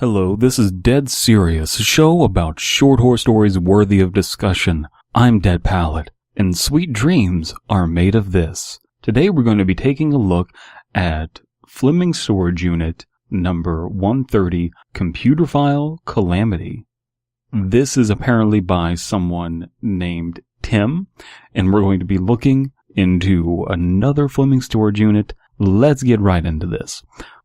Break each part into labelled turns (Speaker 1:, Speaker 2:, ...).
Speaker 1: Hello, this is Dead Serious, a show about short horror stories worthy of discussion. I'm Dead Palette, and sweet dreams are made of this. Today we're going to be taking a look at Fleming Storage Unit number 130, Computerphile Calamity. This is apparently by someone named Tim, and we're going to be looking into another Fleming Storage Unit. Let's get right into this.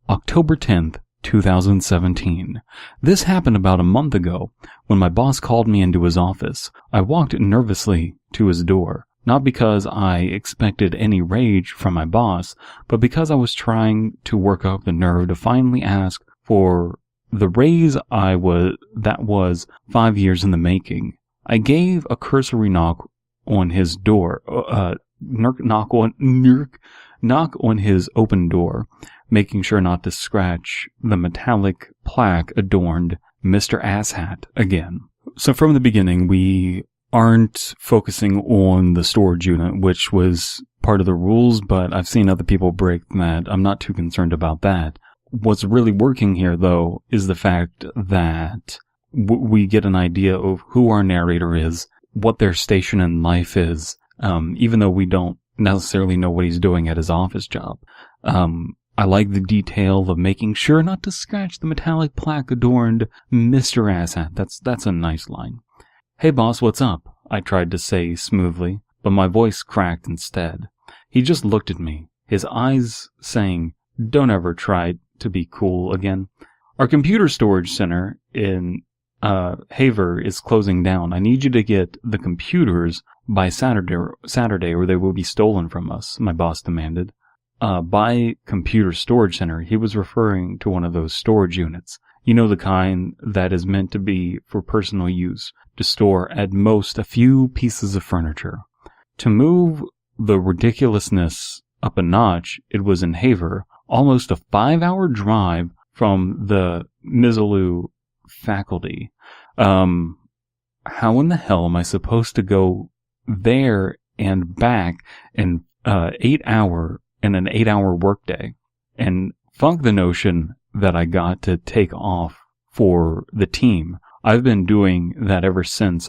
Speaker 1: October 10th, 2017. This happened about a month ago when my boss called me into his office. I walked nervously to his door, not because I expected any rage from my boss, but because I was trying to work up the nerve to finally ask for the raise that was 5 years in the making. I gave a cursory knock on his door, knock on his open door, making sure not to scratch the metallic plaque adorned Mr. Asshat again. So from the beginning, we aren't focusing on the storage unit, which was part of the rules, but I've seen other people break that. I'm not too concerned about that. What's really working here, though, is the fact that we get an idea of who our narrator is, what their station in life is, even though we don't necessarily know what he's doing at his office job. I like the detail of making sure not to scratch the metallic plaque adorned Mr. Asshat. That's a nice line. Hey boss, what's up? I tried to say smoothly, but my voice cracked instead. He just looked at me, his eyes saying, don't ever try to be cool again. Our computer storage center in Harve is closing down. I need you to get the computers by Saturday or they will be stolen from us, my boss demanded. By computer storage center, he was referring to one of those storage units. You know, the kind that is meant to be for personal use, to store at most a few pieces of furniture. To move the ridiculousness up a notch, it was in Harve, almost a 5-hour drive from the Missoula faculty. How in the hell am I supposed to go there and back in an 8-hour workday? And fuck the notion that I got to take off for the team. I've been doing that ever since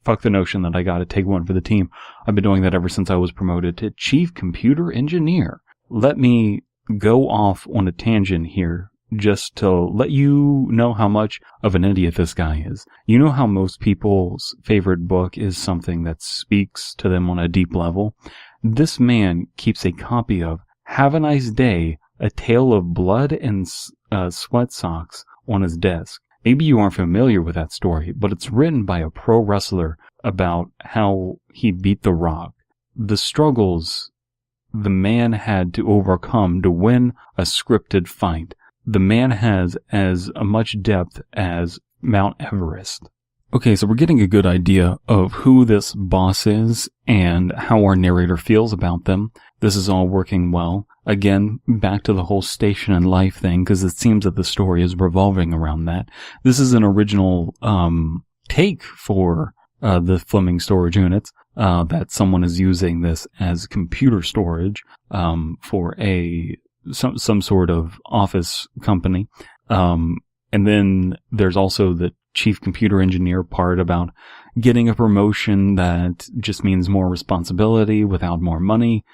Speaker 1: fuck the notion that I got to take one for the team. I've been doing that ever since I was promoted to chief computer engineer. Let me go off on a tangent here just to let you know how much of an idiot this guy is. You know how most people's favorite book is something that speaks to them on a deep level? This man keeps a copy of Have a Nice Day, A Tale of Blood and Sweatsocks on his desk. Maybe you aren't familiar with that story, but it's written by a pro wrestler about how he beat The Rock. The struggles the man had to overcome to win a scripted fight. The man has as much depth as Mount Everest. Okay, so we're getting a good idea of who this boss is and how our narrator feels about them. This is all working well. Again, back to the whole station in life thing, because it seems that the story is revolving around that. This is an original take for the Fleming storage units, that someone is using this as computer storage for some sort of office company. And then there's also the chief computer engineer part about getting a promotion that just means more responsibility without more money.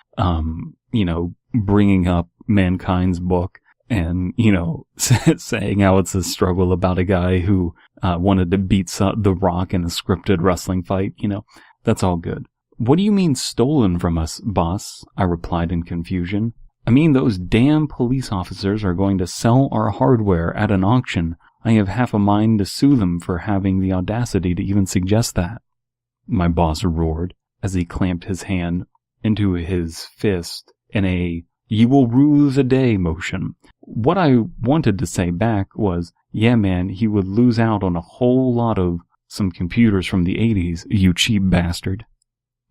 Speaker 1: Bringing up Mankind's book and, saying how it's a struggle about a guy who wanted to beat The Rock in a scripted wrestling fight. That's all good. What do you mean stolen from us, boss? I replied in confusion. I mean, those damn police officers are going to sell our hardware at an auction. I have half a mind to sue them for having the audacity to even suggest that. My boss roared as he clamped his hand into his fist in a "you will rue the day" motion. What I wanted to say back was, yeah man, he would lose out on a whole lot of some computers from the 80s, you cheap bastard.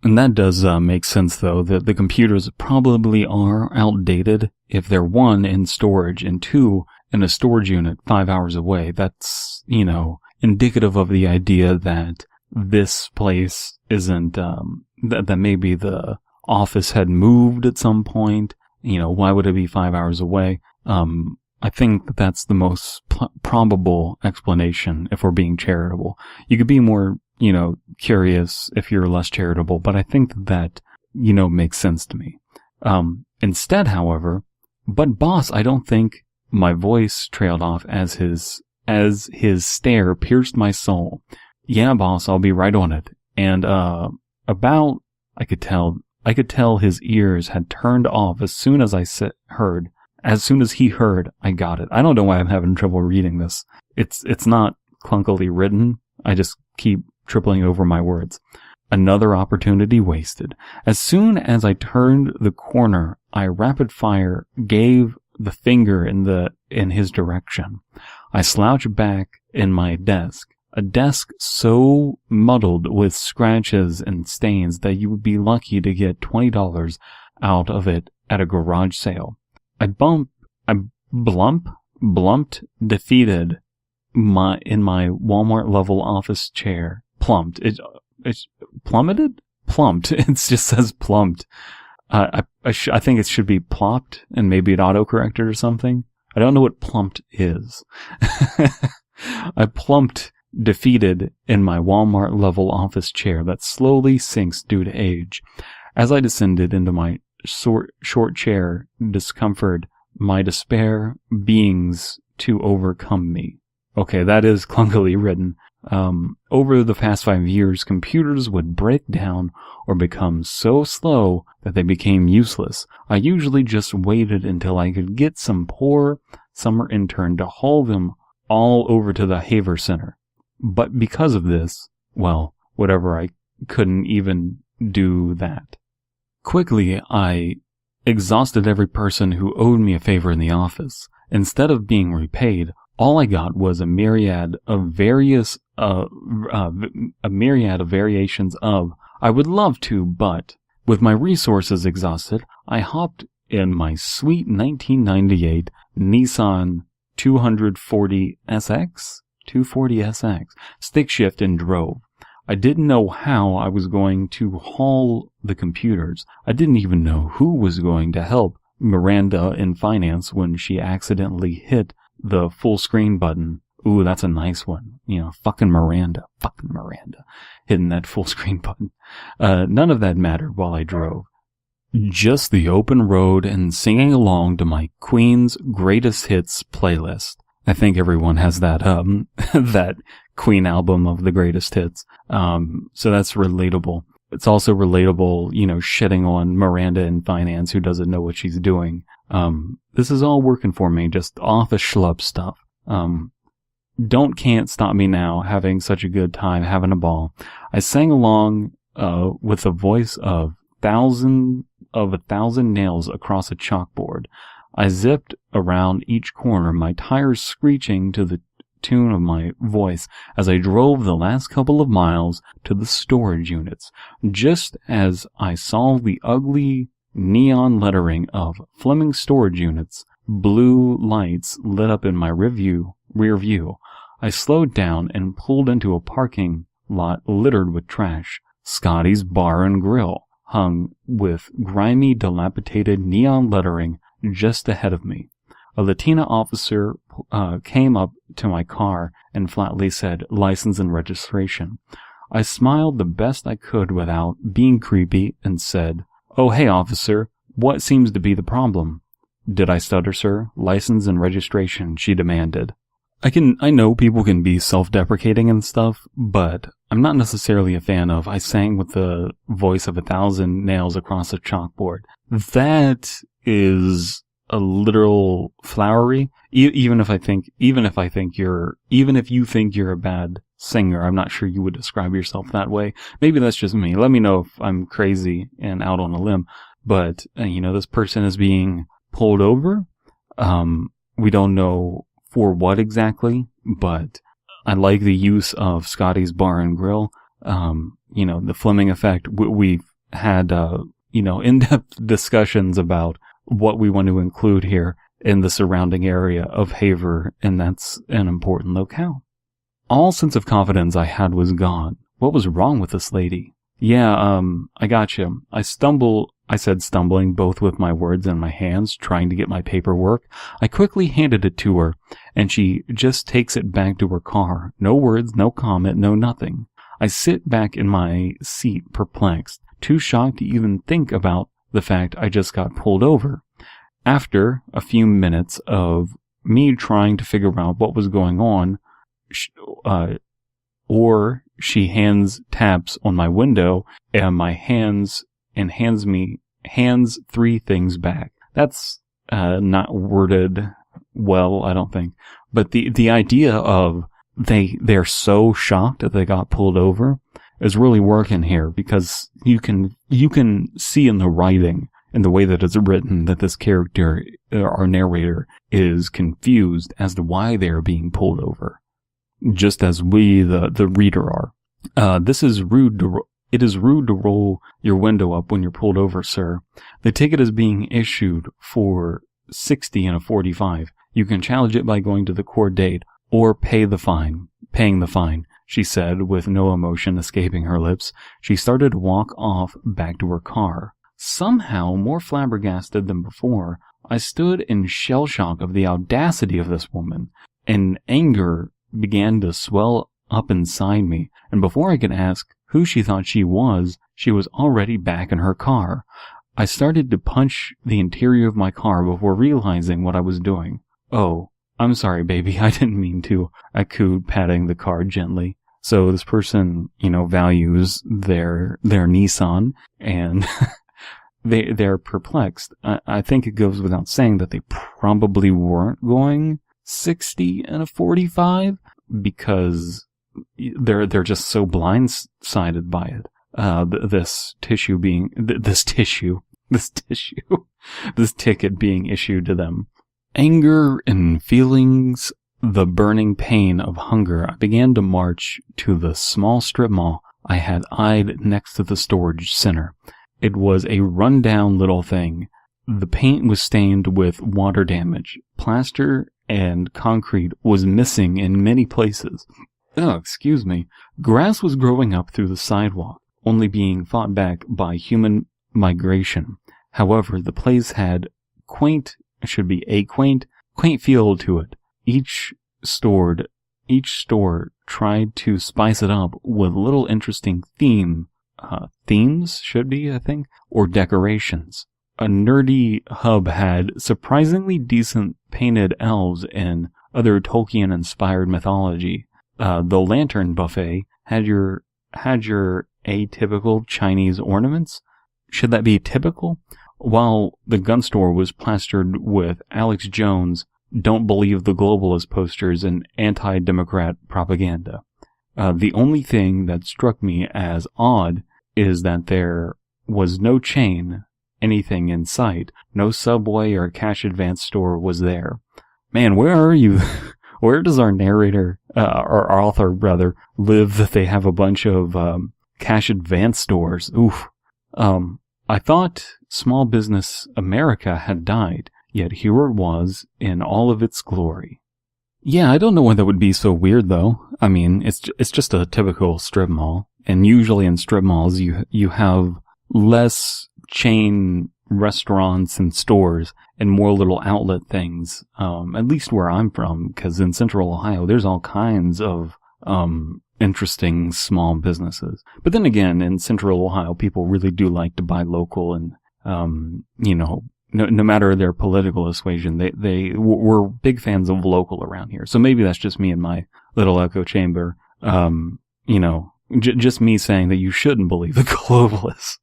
Speaker 1: And that does make sense, though, that the computers probably are outdated if they're 1, in storage, and 2, in a storage unit 5 hours away. That's, indicative of the idea that this place isn't, that maybe the office had moved at some point. Why would it be 5 hours away? I think that's the most probable explanation if we're being charitable. You could be more, curious if you're less charitable, but I think that, makes sense to me. Instead, however, but boss, I don't think my voice trailed off as his stare pierced my soul. Yeah, boss, I'll be right on it. And, I could tell his ears had turned off as soon as as soon as he heard, I got it. I don't know why I'm having trouble reading this. It's not clunkily written. I just keep tripling over my words. Another opportunity wasted. As soon as I turned the corner, I rapid fire gave the finger in his direction. I slouched back in my desk. A desk so muddled with scratches and stains that you would be lucky to get $20 out of it at a garage sale. I blumped, defeated in my Walmart level office chair. Plumped. It's plummeted? Plumped. It just says plumped. I think it should be plopped and maybe it autocorrected or something. I don't know what plumped is. I plumped, defeated in my Walmart level office chair that slowly sinks due to age. As I descended into my short chair, discomfort, my despair beings to overcome me. Okay, that is clunkily written. Over the past 5 years, computers would break down or become so slow that they became useless. I usually just waited until I could get some poor summer intern to haul them all over to the Harve Center. But because of this, well, whatever, I couldn't even do that. Quickly, I exhausted every person who owed me a favor in the office. Instead of being repaid, all I got was a myriad of variations of, I would love to, but with my resources exhausted, I hopped in my sweet 1998 Nissan 240SX, stick shift and drove. I didn't know how I was going to haul the computers. I didn't even know who was going to help Miranda in finance when she accidentally hit the full screen button. Ooh, that's a nice one. Fucking Miranda, hitting that full screen button. None of that mattered while I drove. Just the open road and singing along to my Queen's Greatest Hits playlist. I think everyone has that, that Queen album of the greatest hits. So that's relatable. It's also relatable, shitting on Miranda in finance who doesn't know what she's doing. This is all working for me, just office schlub stuff. Can't stop me now, having such a good time, having a ball. I sang along, with the voice of a thousand nails across a chalkboard. I zipped around each corner, my tires screeching to the tune of my voice as I drove the last couple of miles to the storage units. Just as I saw the ugly neon lettering of Fleming storage units, blue lights lit up in my rear view. I slowed down and pulled into a parking lot littered with trash. Scotty's Bar and Grill hung with grimy, dilapidated neon lettering just ahead of me. A Latina officer came up to my car and flatly said, "License and registration." I smiled the best I could without being creepy and said, "Oh, hey, officer, what seems to be the problem?" "Did I stutter, sir? License and registration," she demanded. I know people can be self-deprecating and stuff, but I'm not necessarily a fan of I sang with the voice of 1,000 nails across a chalkboard. That is a literal flowery. Even if you think you're a bad singer, I'm not sure you would describe yourself that way. Maybe that's just me. Let me know if I'm crazy and out on a limb. But, this person is being pulled over. We don't know for what exactly, but I like the use of Scotty's Bar and Grill. The Fleming effect. We've had, in-depth discussions about what we want to include here in the surrounding area of Harve, and that's an important locale. All sense of confidence I had was gone. What was wrong with this lady? Yeah, I gotcha. I stumbled I said, stumbling both with my words and my hands, trying to get my paperwork. I quickly handed it to her, and she just takes it back to her car. No words, no comment, no nothing. I sit back in my seat, perplexed, too shocked to even think about the fact I just got pulled over. After a few minutes of me trying to figure out what was going on, she taps on my window and hands 3 things back. That's not worded well, I don't think. But the idea of they're so shocked that they got pulled over is really working here, because you can see in the writing and the way that it's written that this character, our narrator, is confused as to why they are being pulled over, just as we, the reader, are. It is rude to roll your window up when you're pulled over, sir. The ticket is being issued for 60 and a 45. You can challenge it by going to the court date or paying the fine, she said with no emotion escaping her lips. She started to walk off back to her car. Somehow more flabbergasted than before, I stood in shell shock of the audacity of this woman, and anger began to swell up inside me, and before I could ask who she thought she was already back in her car. I started to punch the interior of my car before realizing what I was doing. "Oh, I'm sorry, baby, I didn't mean to," I cooed, patting the car gently. So this person, values their Nissan, and they're perplexed. I think it goes without saying that they probably weren't going 60 and a 45, because they're just so blindsided by it. This ticket being issued to them. Anger and feelings, the burning pain of hunger, I began to march to the small strip mall I had eyed next to the storage center. It was a run-down little thing. The paint was stained with water damage. Plaster and concrete was missing in many places. Excuse me. Grass was growing up through the sidewalk, only being fought back by human migration. However, the place had quaint feel to it. Each store tried to spice it up with little interesting themes, or decorations. A nerdy hub had surprisingly decent painted elves and other Tolkien-inspired mythology. The lantern buffet had your atypical Chinese ornaments. Should that be typical? While the gun store was plastered with Alex Jones' "Don't Believe the Globalist" posters and anti-democrat propaganda. The only thing that struck me as odd is that there was no chain, anything in sight. No Subway or cash advance store was there. Man, where are you? Where does our narrator, or author rather, live that they have a bunch of cash advance stores? Oof. I thought small business America had died, yet here it was in all of its glory. Yeah, I don't know why that would be so weird though. I mean, it's just a typical strip mall, and usually in strip malls you have less chain restaurants and stores and more little outlet things, at least where I'm from, because in Central Ohio there's all kinds of interesting small businesses. But then again, in Central Ohio people really do like to buy local, and no matter their political persuasion, we're big fans of local around here. So maybe that's just me in my little echo chamber, just me saying that you shouldn't believe the globalists.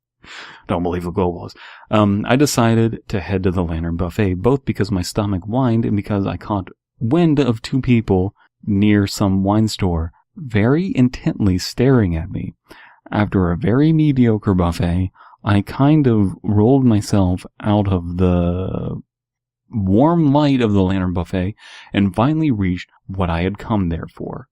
Speaker 1: Don't believe the globalists. I decided to head to the Lantern Buffet, both because my stomach whined and because I caught wind of 2 people near some wine store very intently staring at me. After a very mediocre buffet, I kind of rolled myself out of the warm light of the Lantern Buffet and finally reached what I had come there for.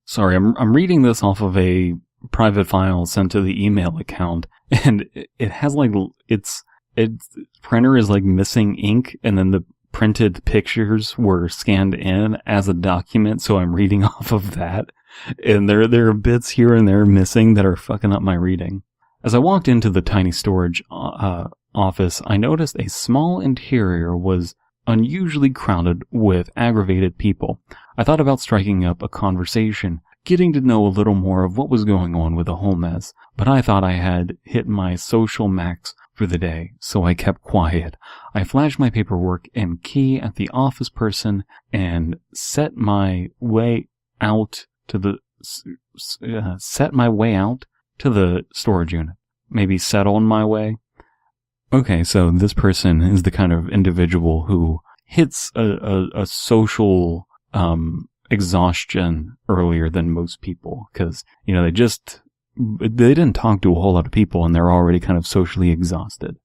Speaker 1: Sorry, I'm reading this off of a private file sent to the email account, and it has its printer is missing ink, and then the printed pictures were scanned in as a document, so I'm reading off of that, and there are bits here and there missing that are fucking up my reading. As I walked into the tiny storage office, I noticed a small interior was unusually crowded with aggravated people. I thought about striking up a conversation, getting to know a little more of what was going on with the whole mess, but I thought I had hit my social max for the day, so I kept quiet. I flashed my paperwork and key at the office person and set my way out to the storage unit. Maybe set on my way. Okay, so this person is the kind of individual who hits a social exhaustion earlier than most people, because they didn't talk to a whole lot of people and they're already kind of socially exhausted.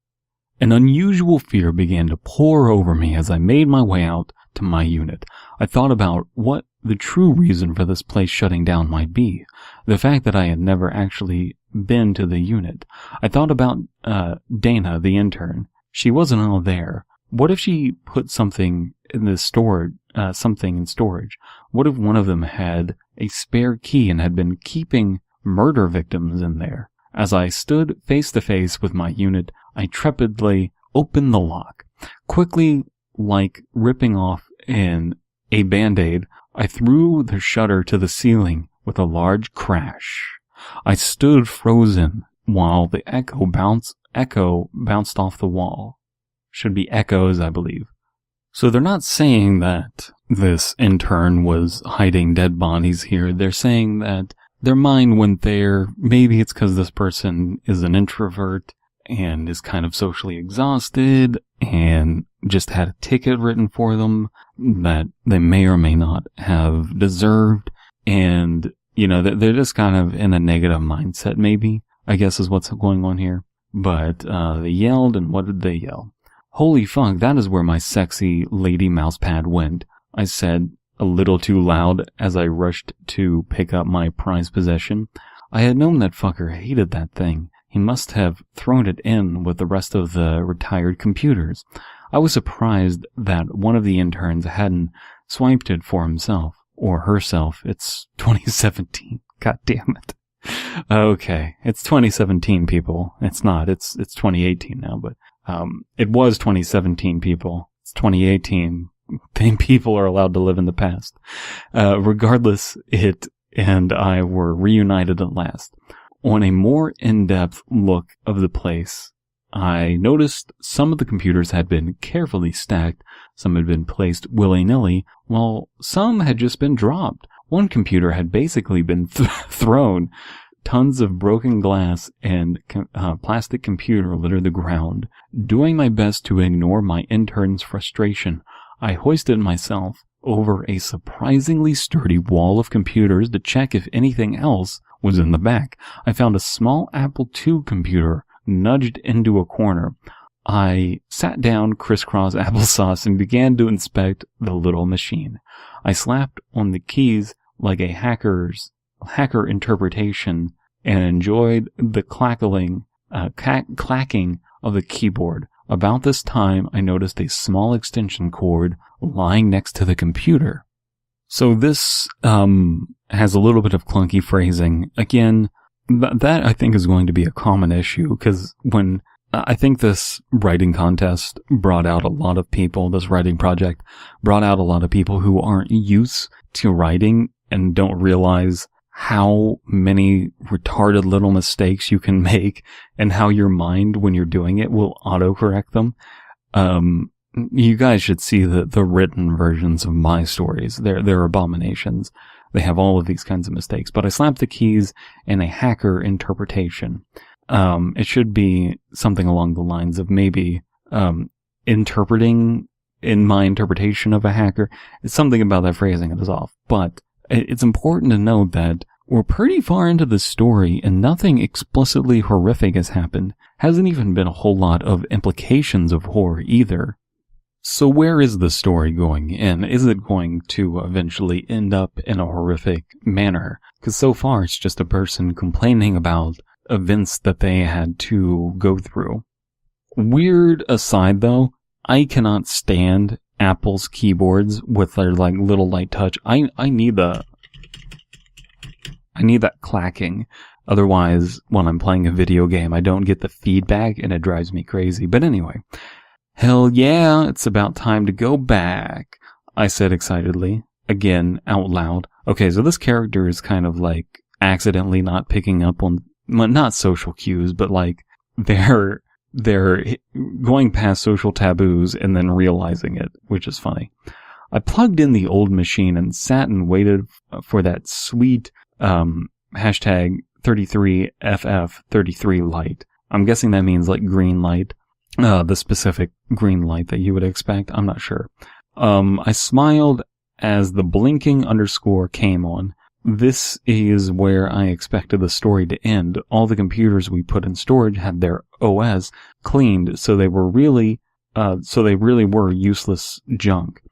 Speaker 1: An unusual fear began to pour over me as I made my way out to my unit. I thought about what the true reason for this place shutting down might be. The fact that I had never actually been to the unit. I thought about Dana, the intern. She wasn't all there. What if she put something in storage? What if one of them had a spare key and had been keeping murder victims in there? As I stood face to face with my unit, I trepidly opened the lock. Quickly, like ripping off a band-aid, I threw the shutter to the ceiling with a large crash. I stood frozen while the echo bounced off the wall. Should be echoes, I believe. So they're not saying that this intern was hiding dead bodies here. They're saying that their mind went there. Maybe it's because this person is an introvert and is kind of socially exhausted and just had a ticket written for them that they may or may not have deserved. And, they're just kind of in a negative mindset, maybe, I guess is what's going on here. But they yelled, and what did they yell? Holy fuck, that is where my sexy lady mousepad went, I said a little too loud as I rushed to pick up my prized possession. I had known that fucker hated that thing. He must have thrown it in with the rest of the retired computers. I was surprised that one of the interns hadn't swiped it for himself. Or herself. It's 2017. God damn it. Okay. It's 2017, people. It's not. It's 2018 now, but it was 2017, people. It's 2018. People are allowed to live in the past. Regardless, it and I were reunited at last. On a more in-depth look of the place, I noticed some of the computers had been carefully stacked, some had been placed willy-nilly, while some had just been dropped. One computer had basically been thrown. Tons of broken glass and plastic computer littered the ground. Doing my best to ignore my intern's frustration, I hoisted myself over a surprisingly sturdy wall of computers to check if anything else was in the back. I found a small Apple II computer nudged into a corner. I sat down crisscross applesauce and began to inspect the little machine. I slapped on the keys like a hacker interpretation and enjoyed the clacking of the keyboard. About this time, I noticed a small extension cord lying next to the computer. So this has a little bit of clunky phrasing. Again, that I think is going to be a common issue, because when I think this writing contest brought out a lot of people, this writing project brought out a lot of people who aren't used to writing and don't realize how many retarded little mistakes you can make and how your mind, when you're doing it, will autocorrect them. You guys should see the written versions of my stories. They're abominations. They have all of these kinds of mistakes. But I slapped the keys in a hacker interpretation. It should be something along the lines of maybe interpreting in my interpretation of a hacker. It's something about that phrasing that is off. But it's important to note that we're pretty far into the story and nothing explicitly horrific has happened. Hasn't even been a whole lot of implications of horror either. So where is the story going, and is it going to eventually end up in a horrific manner? Because so far it's just a person complaining about events that they had to go through. Weird aside though, I cannot stand Apple's keyboards with their little light touch. I need that clacking. Otherwise, when I'm playing a video game, I don't get the feedback and it drives me crazy. But anyway, hell yeah, it's about time to go back, I said excitedly, again, out loud. Okay, so this character is kind of like accidentally not picking up on, well, not social cues, but like they're going past social taboos and then realizing it, which is funny. I plugged in the old machine and sat and waited for that sweet hashtag 33FF33 light. I'm guessing that means like green light, the specific green light that you would expect. I'm not sure. I smiled as the blinking underscore came on. This is where I expected the story to end. All the computers we put in storage had their OS cleaned, so they really were useless junk.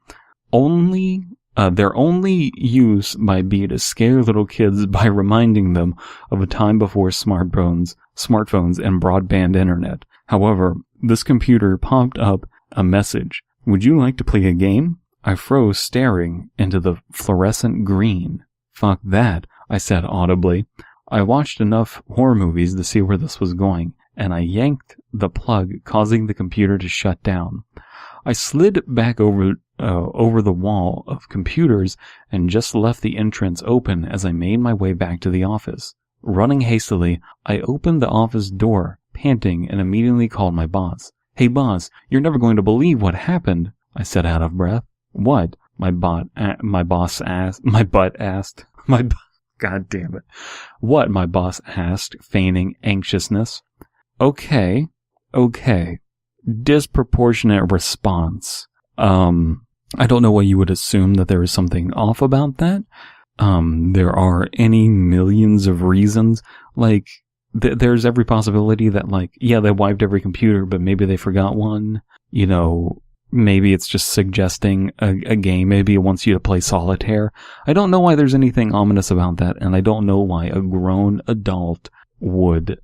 Speaker 1: Their only use might be to scare little kids by reminding them of a time before smartphones and broadband internet. However, this computer popped up a message. Would you like to play a game? I froze, staring into the fluorescent green. Fuck that, I said audibly. I watched enough horror movies to see where this was going, and I yanked the plug, causing the computer to shut down. I slid back over the wall of computers and just left the entrance open as I made my way back to the office. Running hastily, I opened the office door, panting, and immediately called my boss. Hey boss, you're never going to believe what happened, I said out of breath. What? God damn it. What? My boss asked, feigning anxiousness. Okay. Disproportionate response. I don't know why you would assume that there is something off about that. There are any millions of reasons. Like, there's every possibility that, like, yeah, they wiped every computer, but maybe they forgot one. You know, maybe it's just suggesting a game. Maybe it wants you to play solitaire. I don't know why there's anything ominous about that, and I don't know why a grown adult would,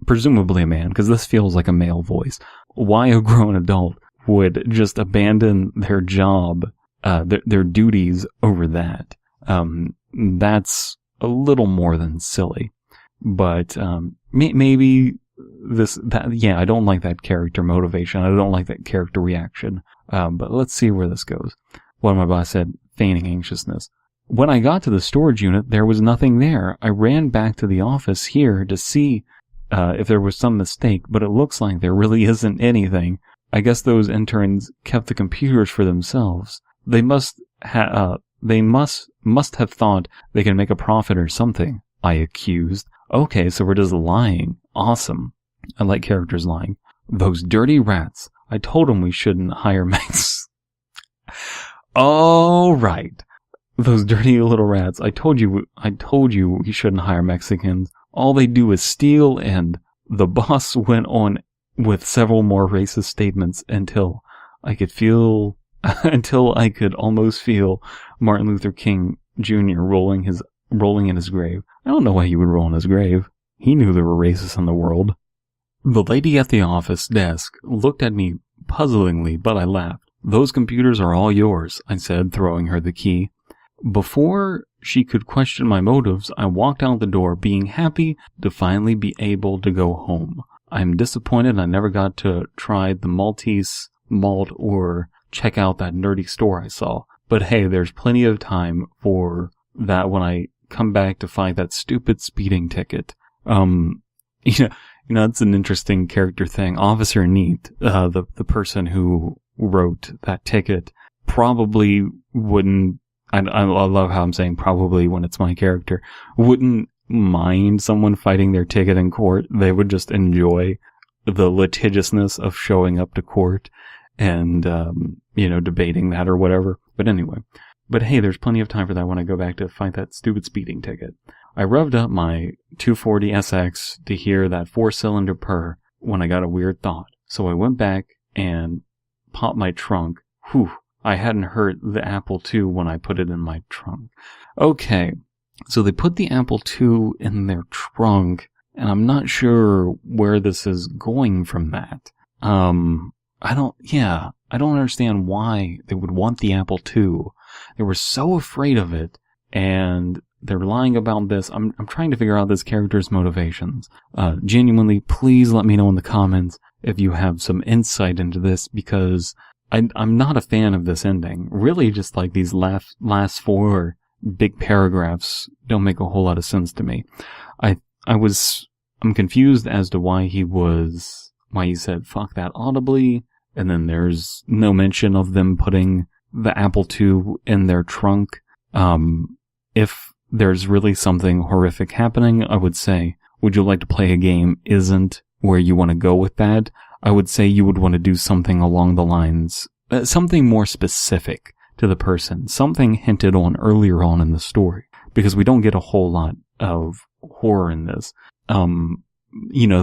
Speaker 1: presumably a man, because this feels like a male voice, why a grown adult would just abandon their job, their duties over that. That's a little more than silly. But maybe I don't like that character motivation. I don't like that character reaction. But let's see where this goes. What my boss said, feigning anxiousness. When I got to the storage unit, there was nothing there. I ran back to the office here to see if there was some mistake, but it looks like there really isn't anything. I guess those interns kept the computers for themselves. They must have thought they could make a profit or something, I accused. Okay, so we're just lying. Awesome. I like characters lying. Those dirty rats. I told them we shouldn't hire Mex. All right. Those dirty little rats. I told you we shouldn't hire Mexicans. All they do is steal, and the boss went on with several more racist statements until I could almost feel Martin Luther King Jr. rolling in his grave. I don't know why he would roll in his grave. He knew there were racists in the world. The lady at the office desk looked at me puzzlingly, but I laughed. Those computers are all yours, I said, throwing her the key. Before she could question my motives, I walked out the door, being happy to finally be able to go home. I'm disappointed I never got to try the Maltese malt or check out that nerdy store I saw. But hey, there's plenty of time for that when I come back to find that stupid speeding ticket. It's an interesting character thing. Officer Neat, the person who wrote that ticket, probably wouldn't, I love how I'm saying probably when it's my character, wouldn't mind someone fighting their ticket in court. They would just enjoy the litigiousness of showing up to court and, debating that or whatever. But anyway. But hey, there's plenty of time for that when I go back to find that stupid speeding ticket. I revved up my 240 SX to hear that 4-cylinder purr when I got a weird thought. So I went back and popped my trunk. Whew, I hadn't heard the Apple II when I put it in my trunk. Okay, so they put the Apple II in their trunk, and I'm not sure where this is going from that. I don't understand why they would want the Apple II. They were so afraid of it, and they're lying about this. I'm trying to figure out this character's motivations. Genuinely, please let me know in the comments if you have some insight into this, because I'm not a fan of this ending. Really, just like these last 4 big paragraphs don't make a whole lot of sense to me. I'm confused as to why he said fuck that audibly, and then there's no mention of them putting the Apple II in their trunk. If there's really something horrific happening, I would say, would you like to play a game isn't where you want to go with that. I would say you would want to do something along the lines, something more specific to the person, something hinted on earlier on in the story, because we don't get a whole lot of horror in this. The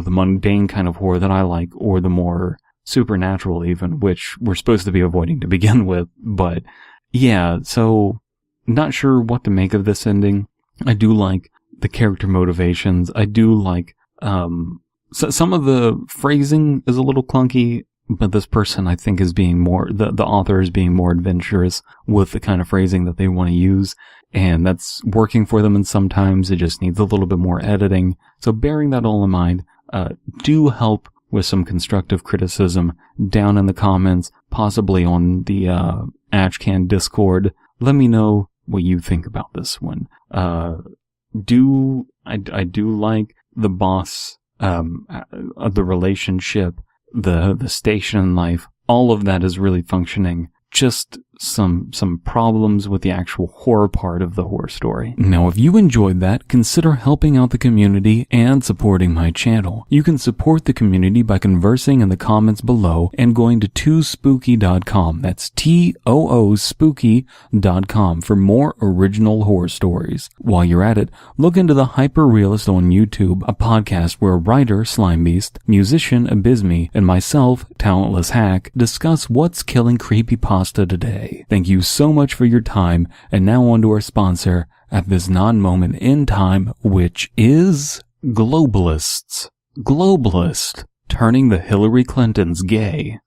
Speaker 1: mundane kind of horror that I like, or the more supernatural even, which we're supposed to be avoiding to begin with. But yeah, so not sure what to make of this ending. I do like the character motivations. I do like, so some of the phrasing is a little clunky, but this person I think is being more, the author is being more adventurous with the kind of phrasing that they want to use, and that's working for them, and sometimes it just needs a little bit more editing. So bearing that all in mind, do help with some constructive criticism down in the comments, possibly on the Ashcan Discord. Let me know what you think about this one. I do like the boss, the relationship, the station in life. All of that is really functioning. Just some problems with the actual horror part of the horror story. Now, if you enjoyed that, consider helping out the community and supporting my channel. You can support the community by conversing in the comments below and going to toospooky.com. That's TOO spooky.com for more original horror stories. While you're at it, look into the Hyper Realist on YouTube, a podcast where writer Slimebeast, musician Abysme, and myself, Talentless Hack, discuss what's killing creepypasta today. Thank you so much for your time, and now on to our sponsor at this non-moment in time, which is Globalists. Globalist, turning the Hillary Clintons gay.